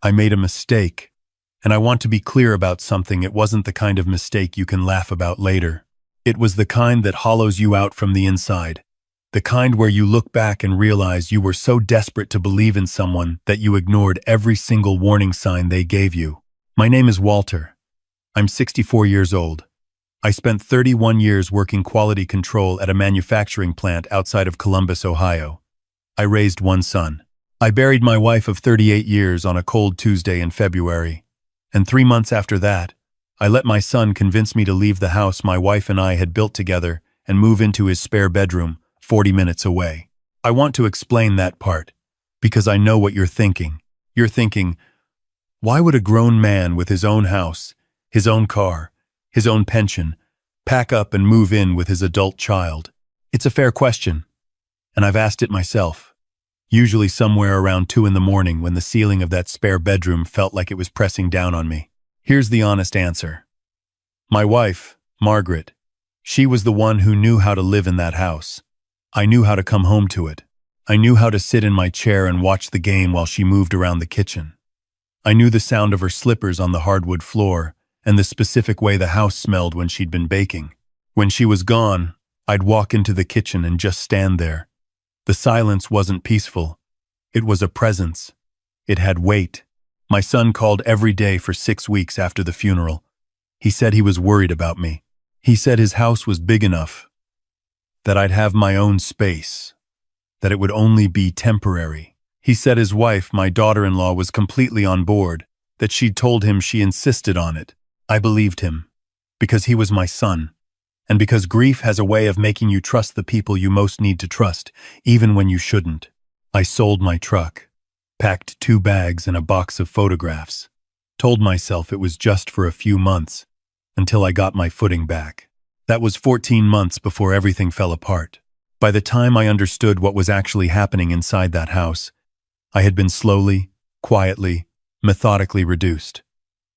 I made a mistake. And I want to be clear about something. It wasn't the kind of mistake you can laugh about later. It was the kind that hollows you out from the inside. The kind where you look back and realize you were so desperate to believe in someone that you ignored every single warning sign they gave you. My name is Walter. I'm 64 years old. I spent 31 years working quality control at a manufacturing plant outside of Columbus, Ohio. I raised one son. I buried my wife of 38 years on a cold Tuesday in February. And 3 months after that, I let my son convince me to leave the house my wife and I had built together and move into his spare bedroom 40 minutes away. I want to explain that part, because I know what you're thinking. You're thinking, why would a grown man with his own house, his own car, his own pension, pack up and move in with his adult child? It's a fair question, and I've asked it myself. Usually somewhere around 2 in the morning when the ceiling of that spare bedroom felt like it was pressing down on me. Here's the honest answer. My wife, Margaret, she was the one who knew how to live in that house. I knew how to come home to it. I knew how to sit in my chair and watch the game while she moved around the kitchen. I knew the sound of her slippers on the hardwood floor and the specific way the house smelled when she'd been baking. When she was gone, I'd walk into the kitchen and just stand there. The silence wasn't peaceful. It was a presence. It had weight. My son called every day for 6 weeks after the funeral. He said he was worried about me. He said his house was big enough, that I'd have my own space, that it would only be temporary. He said his wife, my daughter-in-law, was completely on board, that she'd told him she insisted on it. I believed him, because he was my son. And because grief has a way of making you trust the people you most need to trust, even when you shouldn't. I sold my truck, packed 2 bags and a box of photographs, told myself it was just for a few months, until I got my footing back. That was 14 months before everything fell apart. By the time I understood what was actually happening inside that house, I had been slowly, quietly, methodically reduced.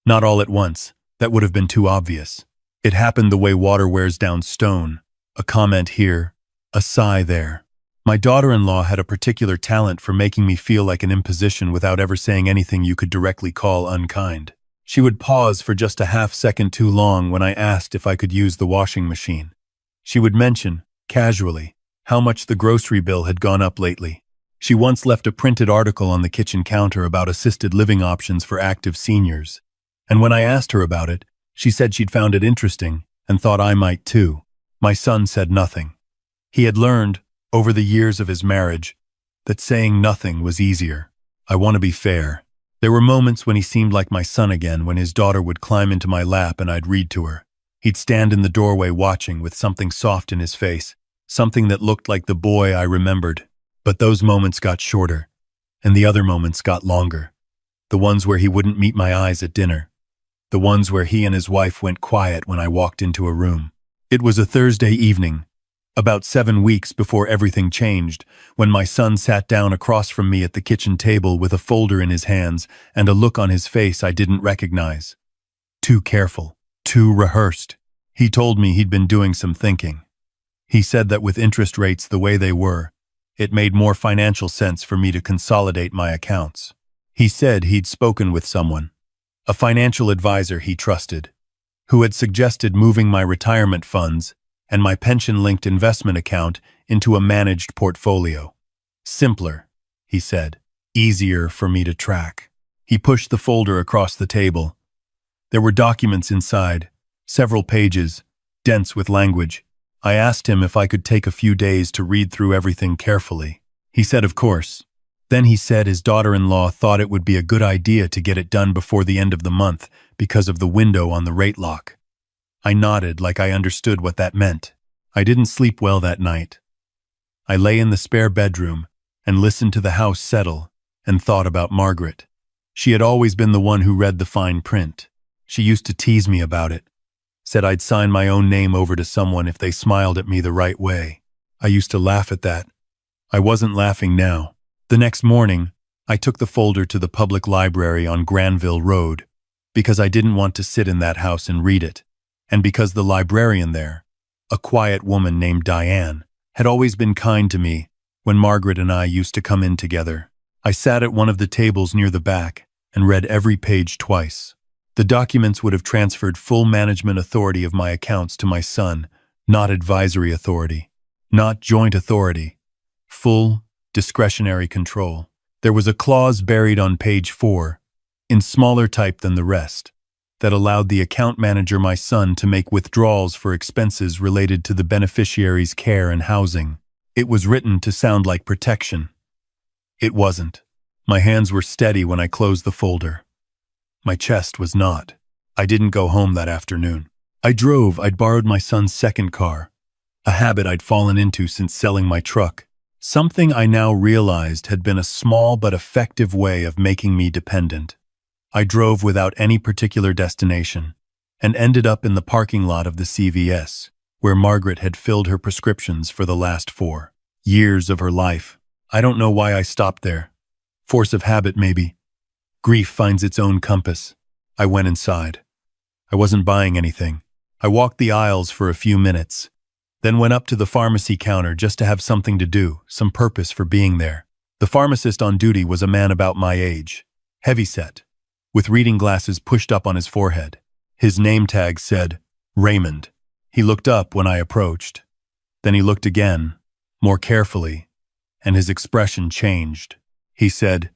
Not all at once, that would have been too obvious. It happened the way water wears down stone, a comment here, a sigh there. My daughter-in-law had a particular talent for making me feel like an imposition without ever saying anything you could directly call unkind. She would pause for just a half-second too long when I asked if I could use the washing machine. She would mention, casually, how much the grocery bill had gone up lately. She once left a printed article on the kitchen counter about assisted living options for active seniors. And when I asked her about it, she said she'd found it interesting and thought I might too. My son said nothing. He had learned, over the years of his marriage, that saying nothing was easier. I want to be fair. There were moments when he seemed like my son again, when his daughter would climb into my lap and I'd read to her. He'd stand in the doorway watching with something soft in his face, something that looked like the boy I remembered. But those moments got shorter, and the other moments got longer. The ones where he wouldn't meet my eyes at dinner. The ones where he and his wife went quiet when I walked into a room. It was a Thursday evening, about 7 weeks before everything changed, when my son sat down across from me at the kitchen table with a folder in his hands and a look on his face I didn't recognize. Too careful, too rehearsed. He told me he'd been doing some thinking. He said that with interest rates the way they were, it made more financial sense for me to consolidate my accounts. He said he'd spoken with someone, a financial advisor he trusted, who had suggested moving my retirement funds and my pension-linked investment account into a managed portfolio. Simpler, he said, easier for me to track. He pushed the folder across the table. There were documents inside, several pages, dense with language. I asked him if I could take a few days to read through everything carefully. He said of course. Then he said his daughter-in-law thought it would be a good idea to get it done before the end of the month because of the window on the rate lock. I nodded like I understood what that meant. I didn't sleep well that night. I lay in the spare bedroom and listened to the house settle and thought about Margaret. She had always been the one who read the fine print. She used to tease me about it, said I'd sign my own name over to someone if they smiled at me the right way. I used to laugh at that. I wasn't laughing now. The next morning, I took the folder to the public library on Granville Road because I didn't want to sit in that house and read it, and because the librarian there, a quiet woman named Diane, had always been kind to me when Margaret and I used to come in together. I sat at one of the tables near the back, and read every page twice. The documents would have transferred full management authority of my accounts to my son, not advisory authority, not joint authority, full discretionary control. There was a clause buried on page 4, in smaller type than the rest, that allowed the account manager, my son, to make withdrawals for expenses related to the beneficiary's care and housing. It was written to sound like protection. It wasn't. My hands were steady when I closed the folder. My chest was not. I didn't go home that afternoon. I drove. I'd borrowed my son's second car, a habit I'd fallen into since selling my truck. Something I now realized had been a small but effective way of making me dependent. I drove without any particular destination and ended up in the parking lot of the CVS, where Margaret had filled her prescriptions for the last 4 years of her life. I don't know why I stopped there. Force of habit, maybe. Grief finds its own compass. I went inside. I wasn't buying anything. I walked the aisles for a few minutes, then went up to the pharmacy counter just to have something to do, some purpose for being there. The pharmacist on duty was a man about my age, heavyset, with reading glasses pushed up on his forehead. His name tag said, Raymond. He looked up when I approached. Then he looked again, more carefully, and his expression changed. He said,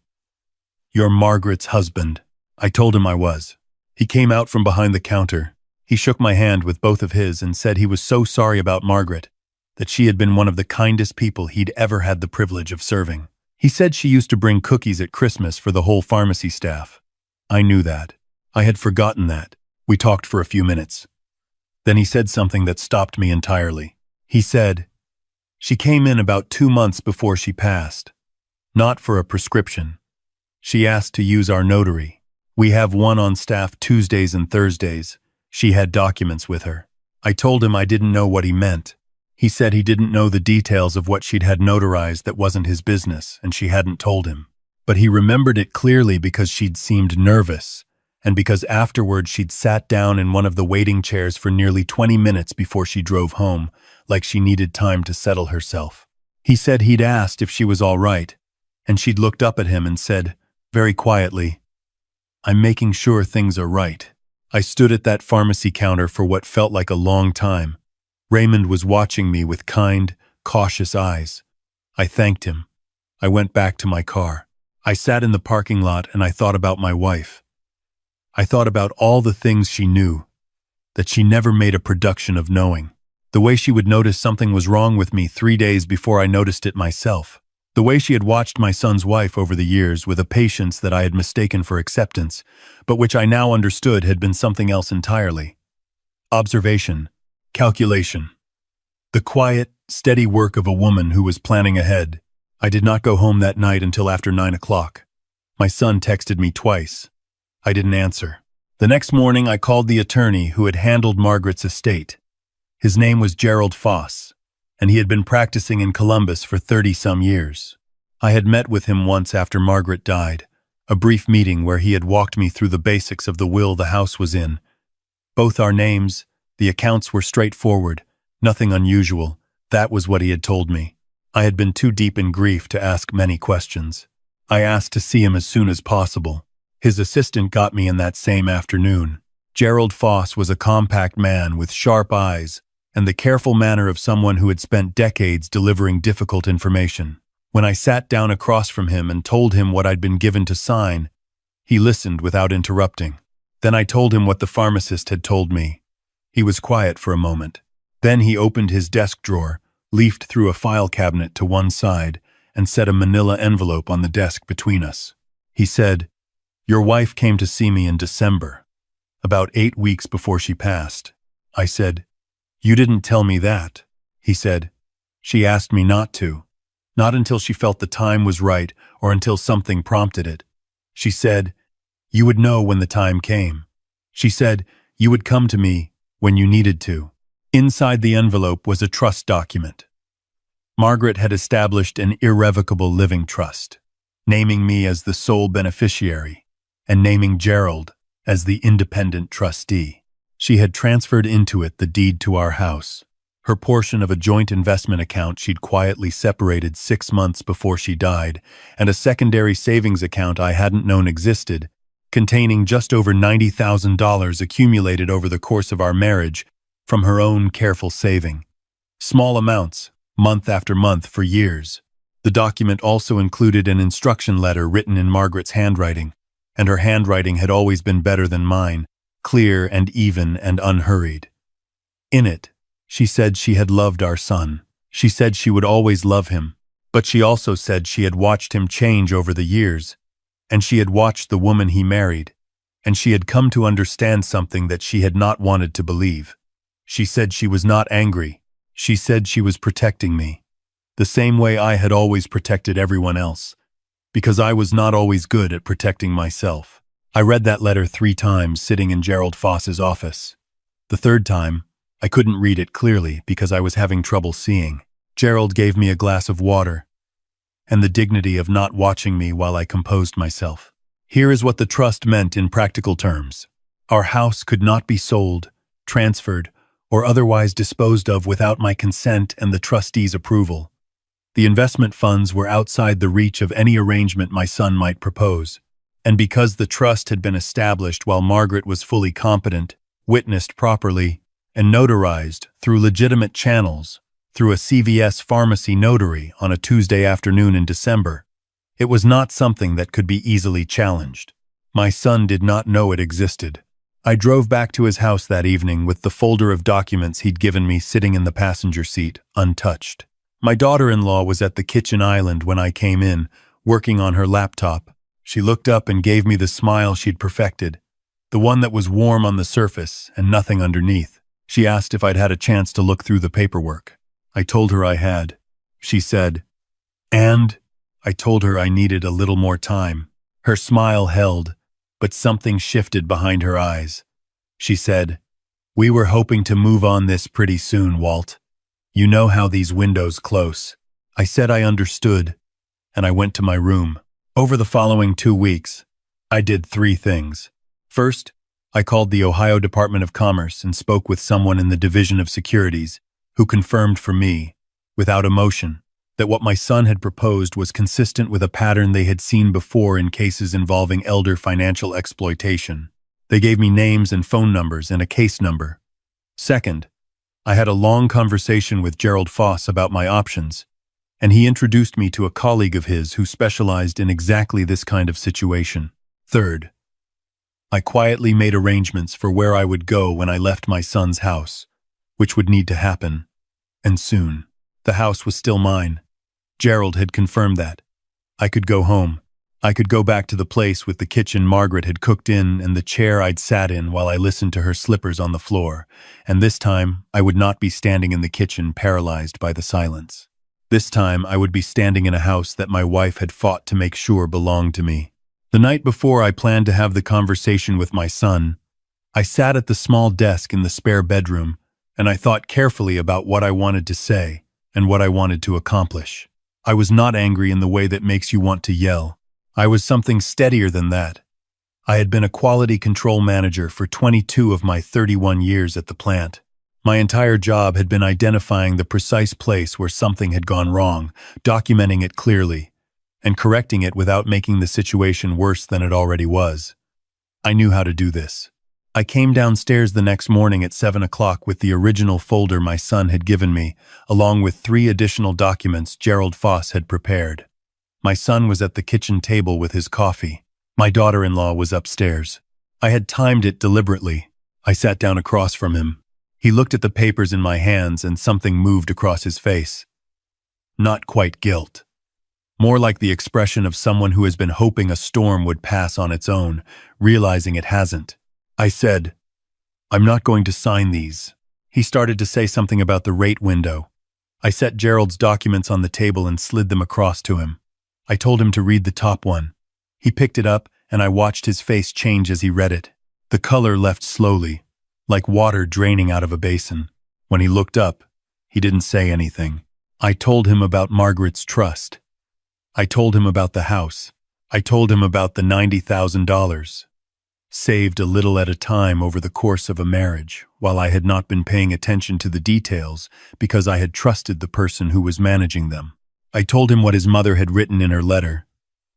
"You're Margaret's husband." I told him I was. He came out from behind the counter. He shook my hand with both of his and said he was so sorry about Margaret, that she had been one of the kindest people he'd ever had the privilege of serving. He said she used to bring cookies at Christmas for the whole pharmacy staff. I knew that. I had forgotten that. We talked for a few minutes. Then he said something that stopped me entirely. He said, "She came in about 2 months before she passed. Not for a prescription. She asked to use our notary. We have one on staff Tuesdays and Thursdays. She had documents with her." I told him I didn't know what he meant. He said he didn't know the details of what she'd had notarized that wasn't his business, and she hadn't told him. But he remembered it clearly because she'd seemed nervous, and because afterwards she'd sat down in one of the waiting chairs for nearly 20 minutes before she drove home, like she needed time to settle herself. He said he'd asked if she was all right, and she'd looked up at him and said, very quietly, "I'm making sure things are right." I stood at that pharmacy counter for what felt like a long time. Raymond was watching me with kind, cautious eyes. I thanked him. I went back to my car. I sat in the parking lot and I thought about my wife. I thought about all the things she knew, that she never made a production of knowing. The way she would notice something was wrong with me 3 days before I noticed it myself. The way she had watched my son's wife over the years with a patience that I had mistaken for acceptance, but which I now understood had been something else entirely. Observation, calculation. The quiet, steady work of a woman who was planning ahead. I did not go home that night until after 9 o'clock. My son texted me twice. I didn't answer. The next morning I called the attorney who had handled Margaret's estate. His name was Gerald Foss, and he had been practicing in Columbus for 30-some years. I had met with him once after Margaret died, a brief meeting where he had walked me through the basics of the will the house was in. Both our names, the accounts were straightforward, nothing unusual. That was what he had told me. I had been too deep in grief to ask many questions. I asked to see him as soon as possible. His assistant got me in that same afternoon. Gerald Foss was a compact man with sharp eyes and the careful manner of someone who had spent decades delivering difficult information. When I sat down across from him and told him what I'd been given to sign, he listened without interrupting. Then I told him what the pharmacist had told me. He was quiet for a moment. Then he opened his desk drawer, leafed through a file cabinet to one side, and set a manila envelope on the desk between us. He said, "Your wife came to see me in December, about 8 weeks before she passed." I said, "You didn't tell me that." He said, "She asked me not to. Not until she felt the time was right or until something prompted it. She said, you would know when the time came. She said, you would come to me when you needed to." Inside the envelope was a trust document. Margaret had established an irrevocable living trust, naming me as the sole beneficiary and naming Gerald as the independent trustee. She had transferred into it the deed to our house, her portion of a joint investment account she'd quietly separated 6 months before she died, and a secondary savings account I hadn't known existed containing just over $90,000 accumulated over the course of our marriage from her own careful saving. Small amounts, month after month for years. The document also included an instruction letter written in Margaret's handwriting, and her handwriting had always been better than mine, clear and even and unhurried. In it, she said she had loved our son. She said she would always love him, but she also said she had watched him change over the years, and she had watched the woman he married, and she had come to understand something that she had not wanted to believe. She said she was not angry. She said she was protecting me, the same way I had always protected everyone else, because I was not always good at protecting myself. I read that letter 3 times sitting in Gerald Foss's office. The third time, I couldn't read it clearly because I was having trouble seeing. Gerald gave me a glass of water, and the dignity of not watching me while I composed myself. Here is what the trust meant in practical terms. Our house could not be sold, transferred, or otherwise disposed of without my consent and the trustees' approval. The investment funds were outside the reach of any arrangement my son might propose, and because the trust had been established while Margaret was fully competent, witnessed properly, and notarized through legitimate channels, through a CVS pharmacy notary on a Tuesday afternoon in December, it was not something that could be easily challenged. My son did not know it existed. I drove back to his house that evening with the folder of documents he'd given me sitting in the passenger seat, untouched. My daughter-in-law was at the kitchen island when I came in, working on her laptop. She looked up and gave me the smile she'd perfected, the one that was warm on the surface and nothing underneath. She asked if I'd had a chance to look through the paperwork. I told her I had. She said, "And?" I told her I needed a little more time. Her smile held, but something shifted behind her eyes. She said, "We were hoping to move on this pretty soon, Walt. You know how these windows close." I said I understood, and I went to my room. Over the following 2 weeks, I did 3 things. First, I called the Ohio Department of Commerce and spoke with someone in the Division of Securities, who confirmed for me, without emotion, that what my son had proposed was consistent with a pattern they had seen before in cases involving elder financial exploitation. They gave me names and phone numbers and a case number. Second, I had a long conversation with Gerald Foss about my options, and he introduced me to a colleague of his who specialized in exactly this kind of situation. Third, I quietly made arrangements for where I would go when I left my son's house, which would need to happen, and soon. The house was still mine. Gerald had confirmed that. I could go home. I could go back to the place with the kitchen Margaret had cooked in and the chair I'd sat in while I listened to her slippers on the floor, and this time I would not be standing in the kitchen paralyzed by the silence. This time I would be standing in a house that my wife had fought to make sure belonged to me. The night before I planned to have the conversation with my son, I sat at the small desk in the spare bedroom, and I thought carefully about what I wanted to say and what I wanted to accomplish. I was not angry in the way that makes you want to yell. I was something steadier than that. I had been a quality control manager for 22 of my 31 years at the plant. My entire job had been identifying the precise place where something had gone wrong, documenting it clearly, and correcting it without making the situation worse than it already was. I knew how to do this. I came downstairs the next morning at 7 o'clock with the original folder my son had given me, along with 3 additional documents Gerald Foss had prepared. My son was at the kitchen table with his coffee. My daughter-in-law was upstairs. I had timed it deliberately. I sat down across from him. He looked at the papers in my hands and something moved across his face. Not quite guilt. More like the expression of someone who has been hoping a storm would pass on its own, realizing it hasn't. I said, "I'm not going to sign these." He started to say something about the rate window. I set Gerald's documents on the table and slid them across to him. I told him to read the top one. He picked it up, and I watched his face change as he read it. The color left slowly, like water draining out of a basin. When he looked up, he didn't say anything. I told him about Margaret's trust. I told him about the house. I told him about the $90,000. Saved a little at a time over the course of a marriage, while I had not been paying attention to the details because I had trusted the person who was managing them. I told him what his mother had written in her letter.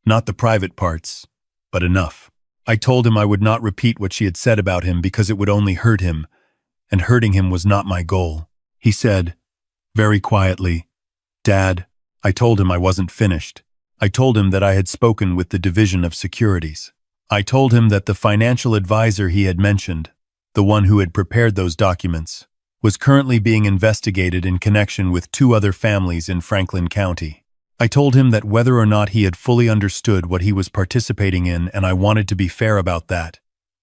Not the private parts, but enough. I told him I would not repeat what she had said about him because it would only hurt him, and hurting him was not my goal. He said, very quietly, "Dad," I told him I wasn't finished. I told him that I had spoken with the Division of Securities. I told him that the financial advisor he had mentioned, the one who had prepared those documents, was currently being investigated in connection with 2 other families in Franklin County. I told him that whether or not he had fully understood what he was participating in, and I wanted to be fair about that.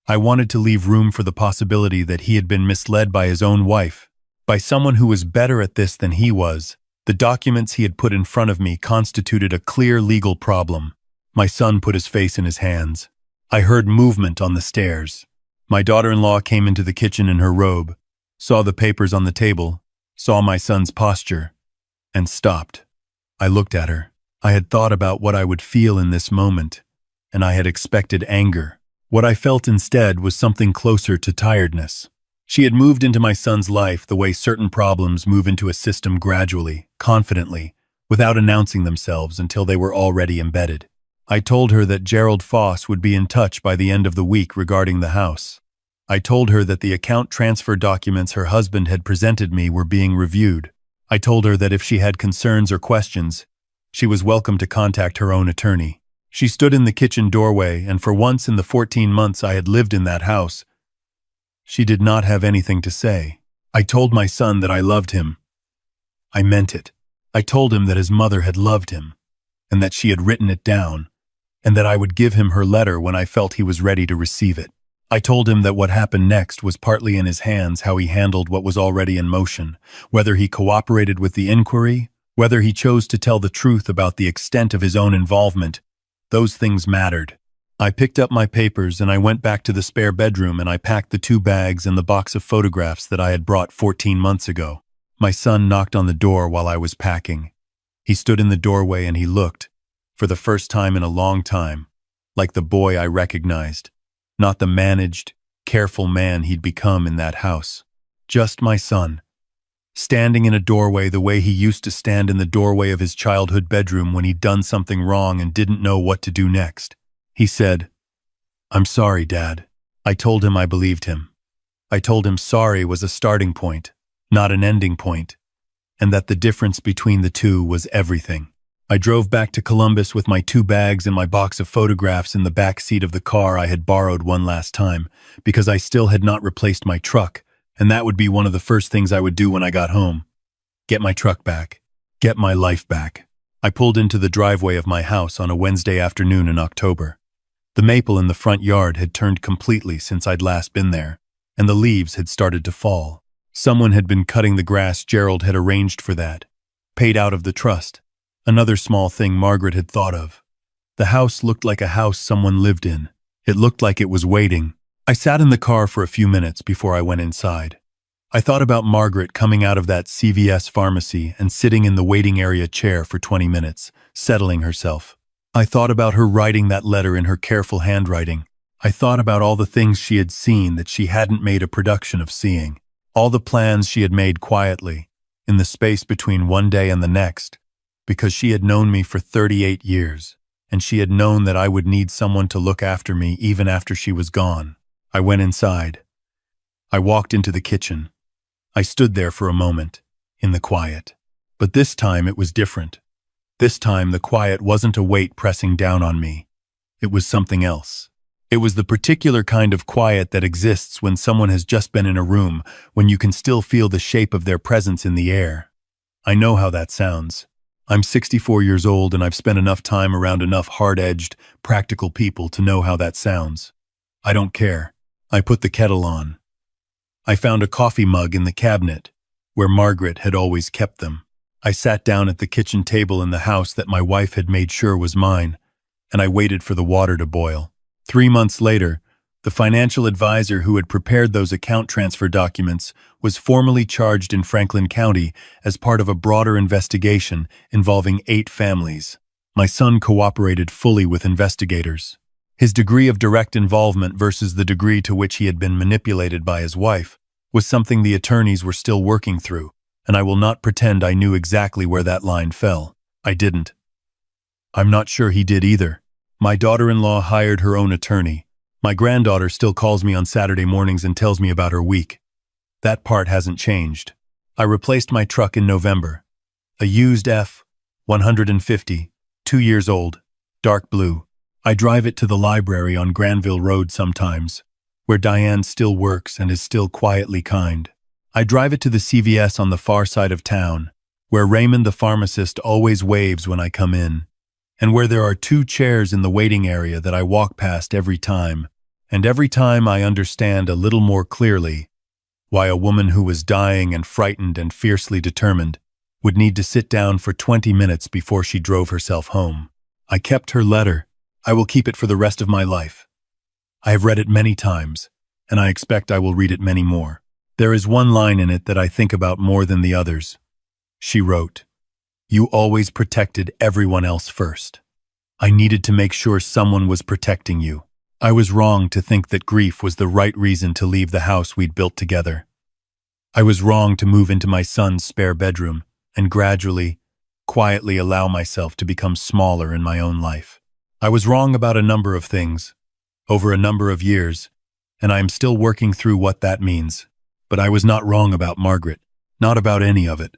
I wanted to leave room for the possibility that he had been misled by his own wife, by someone who was better at this than he was. The documents he had put in front of me constituted a clear legal problem. My son put his face in his hands. I heard movement on the stairs. My daughter-in-law came into the kitchen in her robe, saw the papers on the table, saw my son's posture, and stopped. I looked at her. I had thought about what I would feel in this moment, and I had expected anger. What I felt instead was something closer to tiredness. She had moved into my son's life the way certain problems move into a system gradually, confidently, without announcing themselves until they were already embedded. I told her that Gerald Foss would be in touch by the end of the week regarding the house. I told her that the account transfer documents her husband had presented me were being reviewed. I told her that if she had concerns or questions, she was welcome to contact her own attorney. She stood in the kitchen doorway, and for once in the 14 months I had lived in that house, she did not have anything to say. I told my son that I loved him. I meant it. I told him that his mother had loved him, and that she had written it down, and that I would give him her letter when I felt he was ready to receive it. I told him that what happened next was partly in his hands, how he handled what was already in motion, whether he cooperated with the inquiry, whether he chose to tell the truth about the extent of his own involvement. Those things mattered. I picked up my papers and I went back to the spare bedroom, and I packed the 2 bags and the box of photographs that I had brought 14 months ago. My son knocked on the door while I was packing. He stood in the doorway and he looked, for the first time in a long time, like the boy I recognized, not the managed, careful man he'd become in that house. Just my son, standing in a doorway the way he used to stand in the doorway of his childhood bedroom when he'd done something wrong and didn't know what to do next. He said, "I'm sorry, Dad." I told him I believed him. I told him sorry was a starting point, not an ending point, and that the difference between the two was everything. I drove back to Columbus with my 2 bags and my box of photographs in the back seat of the car I had borrowed one last time, because I still had not replaced my truck, and that would be one of the first things I would do when I got home. Get my truck back. Get my life back. I pulled into the driveway of my house on a Wednesday afternoon in October. The maple in the front yard had turned completely since I'd last been there, and the leaves had started to fall. Someone had been cutting the grass. Gerald had arranged for that, paid out of the trust. Another small thing Margaret had thought of. The house looked like a house someone lived in. It looked like it was waiting. I sat in the car for a few minutes before I went inside. I thought about Margaret coming out of that CVS pharmacy and sitting in the waiting area chair for 20 minutes, settling herself. I thought about her writing that letter in her careful handwriting. I thought about all the things she had seen that she hadn't made a production of seeing. All the plans she had made quietly, in the space between one day and the next, because she had known me for 38 years, and she had known that I would need someone to look after me even after she was gone. I went inside. I walked into the kitchen. I stood there for a moment, in the quiet. But this time it was different. This time the quiet wasn't a weight pressing down on me. It was something else. It was the particular kind of quiet that exists when someone has just been in a room, when you can still feel the shape of their presence in the air. I know how that sounds. I'm 64 years old and I've spent enough time around enough hard-edged, practical people to know how that sounds. I don't care. I put the kettle on. I found a coffee mug in the cabinet, where Margaret had always kept them. I sat down at the kitchen table in the house that my wife had made sure was mine, and I waited for the water to boil. 3 months later, the financial advisor who had prepared those account transfer documents was formally charged in Franklin County as part of a broader investigation involving 8 families. My son cooperated fully with investigators. His degree of direct involvement versus the degree to which he had been manipulated by his wife was something the attorneys were still working through, and I will not pretend I knew exactly where that line fell. I didn't. I'm not sure he did either. My daughter-in-law hired her own attorney, My granddaughter still calls me on Saturday mornings and tells me about her week. That part hasn't changed. I replaced my truck in November. A used F-150, 2 years old, dark blue. I drive it to the library on Granville Road sometimes, where Diane still works and is still quietly kind. I drive it to the CVS on the far side of town, where Raymond the pharmacist always waves when I come in, and where there are 2 chairs in the waiting area that I walk past every time, and every time I understand a little more clearly why a woman who was dying and frightened and fiercely determined would need to sit down for 20 minutes before she drove herself home. I kept her letter. I will keep it for the rest of my life. I have read it many times, and I expect I will read it many more. There is one line in it that I think about more than the others. She wrote, "You always protected everyone else first. I needed to make sure someone was protecting you. I was wrong to think that grief was the right reason to leave the house we'd built together. I was wrong to move into my son's spare bedroom and gradually, quietly allow myself to become smaller in my own life. I was wrong about a number of things, over a number of years, and I am still working through what that means. But I was not wrong about Margaret, not about any of it.